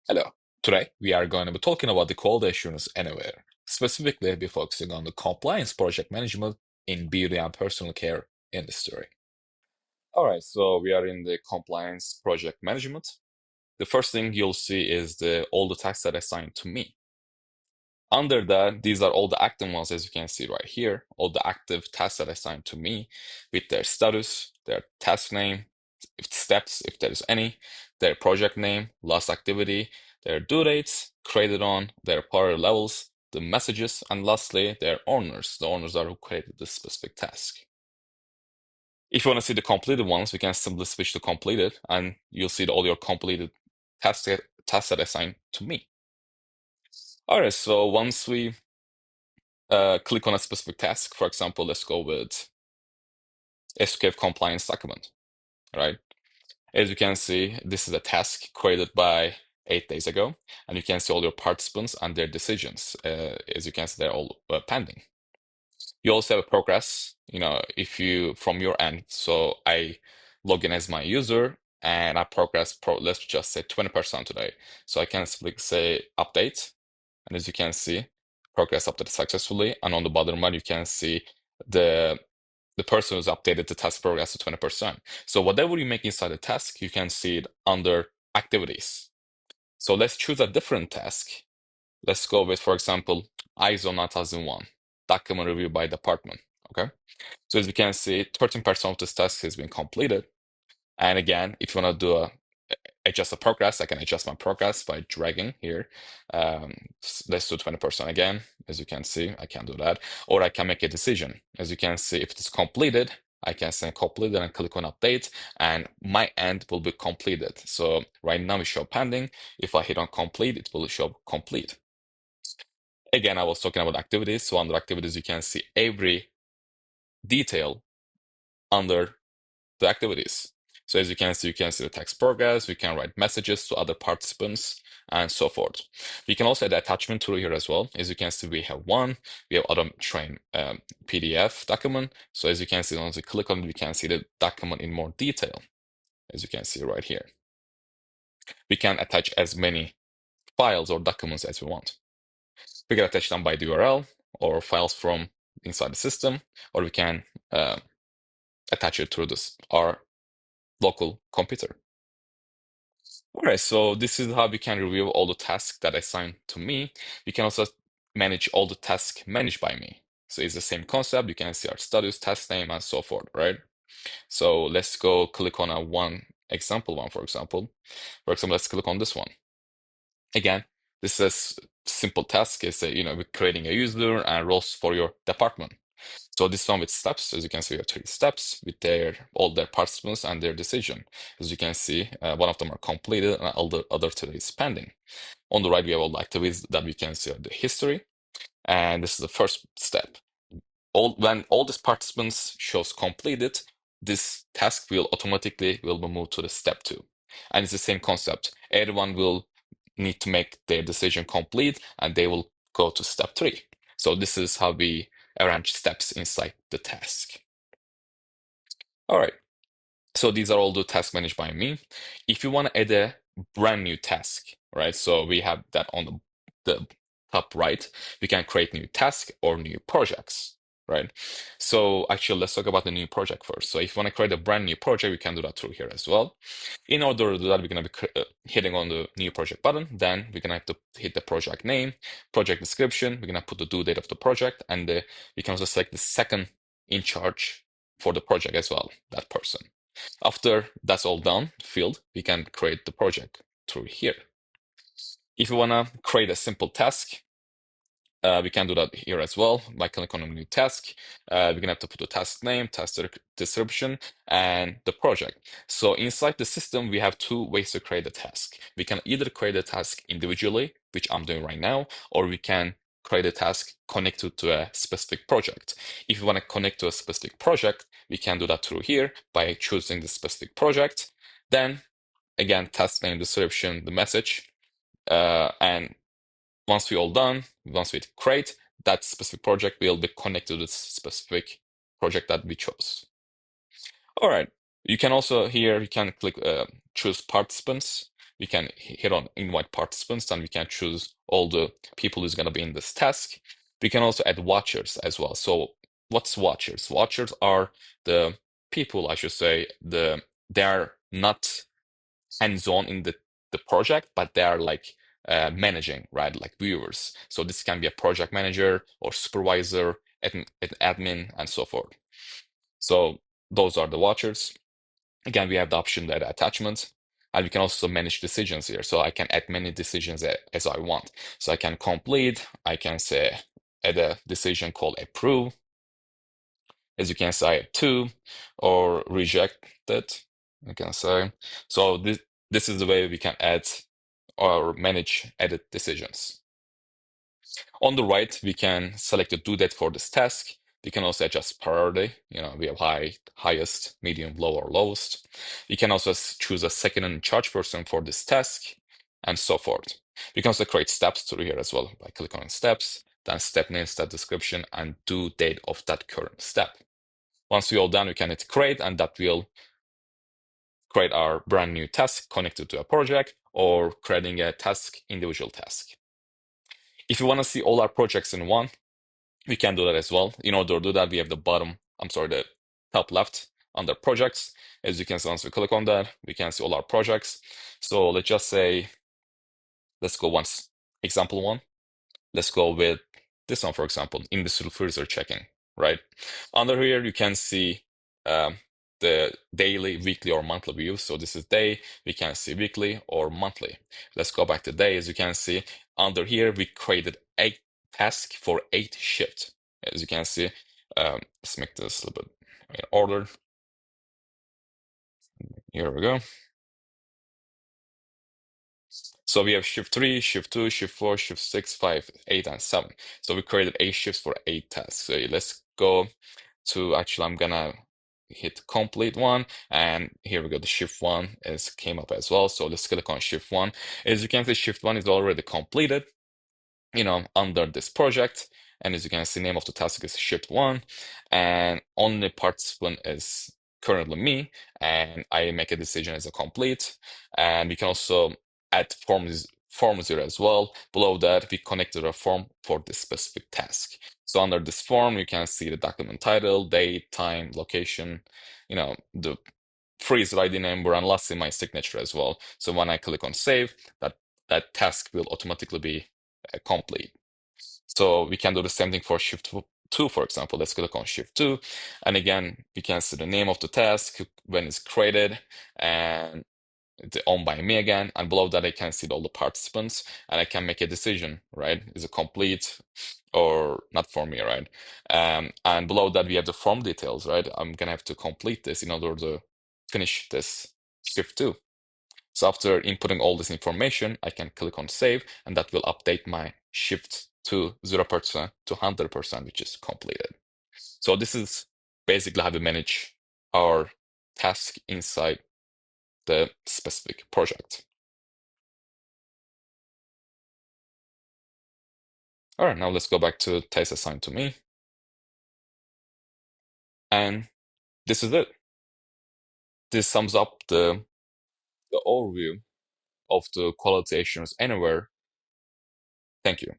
Hello. Today, we are going to be talking about the quality assurance anywhere. Specifically, be focusing on the compliance project management in beauty and personal care industry. All right, so we are in the compliance project management. The first thing you'll see is all the tasks that are assigned to me. Under that, these are all the active ones, as you can see right here, all the active tasks that are assigned to me with their status, their task name, if steps, if there is any, their project name, last activity, their due dates, created on, their priority levels, the messages, and lastly, their owners. The owners are who created this specific task. If you want to see the completed ones, we can simply switch to completed, and you'll see all your completed tasks that are assigned to me. All right, so once we click on a specific task, for example, let's go with SQF compliance document, right? As you can see, this is a task created by 8 days ago, and you can see all your participants and their decisions. As you can see, they're all pending. You also have a progress, if you from your end. So I log in as my user and I progress, let's just say 20% today. So I can simply say update, and as you can see, progress updated successfully. And on the bottom right, you can see the person who's updated the task progress to 20%. So whatever you make inside the task, you can see it under activities. So let's choose a different task. Let's go with, for example, ISO 9001, document review by department. Okay. So as you can see, 13% of this task has been completed. And again, if you want to do adjust the progress, I can adjust my progress by dragging here. Let's do 20% again. As you can see, I can do that. Or I can make a decision. As you can see, if it's completed, I can say completed and click on update, and my end will be completed. So right now it show pending. If I hit on complete, it will show complete. Again, I was talking about activities. So under activities, you can see every detail under the activities. So as you can see the text progress, we can write messages to other participants, and so forth. We can also add attachment through here as well. As you can see, we have auto train PDF document. So as you can see, once we click on it, we can see the document in more detail, as you can see right here. We can attach as many files or documents as we want. We can attach them by the URL or files from inside the system, or we can attach it through our local computer. All right, so this is how we can review all the tasks that are assigned to me. We can also manage all the tasks managed by me. So it's the same concept. You can see our status, task name, and so forth, right? So let's go click on one example one, for example. For example, let's click on this one. Again, this is a simple task. It's we're creating a user and roles for your department. So this one with steps, as you can see, we have 3 steps with all their participants and their decision. As you can see, one of them are completed and all the other 2 is pending. On the right, we have all the activities that we can see the history. And this is the first step. When all these participants shows completed, this task will automatically be moved to the step 2. And it's the same concept. Everyone will need to make their decision complete and they will go to step 3. So this is how we arrange steps inside the task. All right, so these are all the tasks managed by me. If you want to add a brand new task, right? So we have that on the top right. We can create new tasks or new projects, right? So actually, let's talk about the new project first. So if you want to create a brand new project, we can do that through here as well. In order to do that, we're going to be hitting on the new project button. Then we're going to have to hit the project name, project description. We're going to put the due date of the project, and we can also select the second in charge for the project as well, that person. After that's all done, field, we can create the project through here. If you want to create a simple task, we can do that here as well by clicking on a new task. We're going to have to put the task name, task description, and the project. So inside the system, we have 2 ways to create a task. We can either create a task individually, which I'm doing right now, or we can create a task connected to a specific project. If you want to connect to a specific project, we can do that through here by choosing the specific project. Then again, task name, description, the message, and once we all done, once we create, that specific project will be connected to this specific project that we chose. All right, you can also here, you can click choose participants. we can hit on invite participants, and we can choose all the people who's going to be in this task. We can also add watchers as well. So what's watchers? Watchers are the people, I should say, they are not hands-on in the project, but they are like managing, right? Like viewers. So this can be a project manager or supervisor, admin, and so forth. So those are the watchers. Again, we have the option that attachment, and we can also manage decisions here. So I can add many decisions as I want. So I can complete, I can say add a decision called approve. As you can say, two, or reject it, you can say. So this is the way we can add or manage edit decisions. On the right, we can select the due date for this task. We can also adjust priority. We have highest, medium, low, or lowest. We can also choose a second in charge person for this task, and so forth. We can also create steps through here as well by clicking on steps, then step name, step description, and due date of that current step. Once we're all done, we can hit create, and that will create our brand new task connected to a project, or creating a task, individual task. If you want to see all our projects in one, we can do that as well. In order to do that, we have the top left under projects. As you can see, once we click on that, we can see all our projects. So let's just say, let's go example one. Let's go with this one, for example, industrial freezer checking, right? Under here, you can see the daily, weekly, or monthly views. So this is day. We can see weekly or monthly. Let's go back to day. As you can see, under here, we created 8 tasks for 8 shifts. As you can see, let's make this a little bit in order. Here we go. So we have shift 3, shift 2, shift 4, shift 6, 5, 8, and 7. So we created 8 shifts for 8 tasks. So let's go to, actually, I'm gonna hit complete one, and here we go. The shift 1 came up as well. So let's click on shift 1. As you can see, shift 1 is already completed, under this project. And as you can see, name of the task is shift 1, and only participant is currently me, and I make a decision as a complete. And we can also add forms here as well. Below that, we connected a form for this specific task. So under this form, you can see the document title, date, time, location, the freezer ID number, and lastly, my signature as well. So when I click on save, that task will automatically be complete. So we can do the same thing for shift 2, for example. Let's click on shift 2. And again, we can see the name of the task, when it's created, and it's owned by me again. And below that, I can see all the participants, and I can make a decision, right? Is it complete or not for me, right? And below that, we have the form details, right? I'm gonna have to complete this in order to finish this shift 2. So after inputting all this information, I can click on save, and that will update my shift to 0% to 100%, which is completed. So this is basically how we manage our task inside the specific project. All right, now let's go back to task assigned to me. And this is it. This sums up the overview of the quality assurance anywhere. Thank you.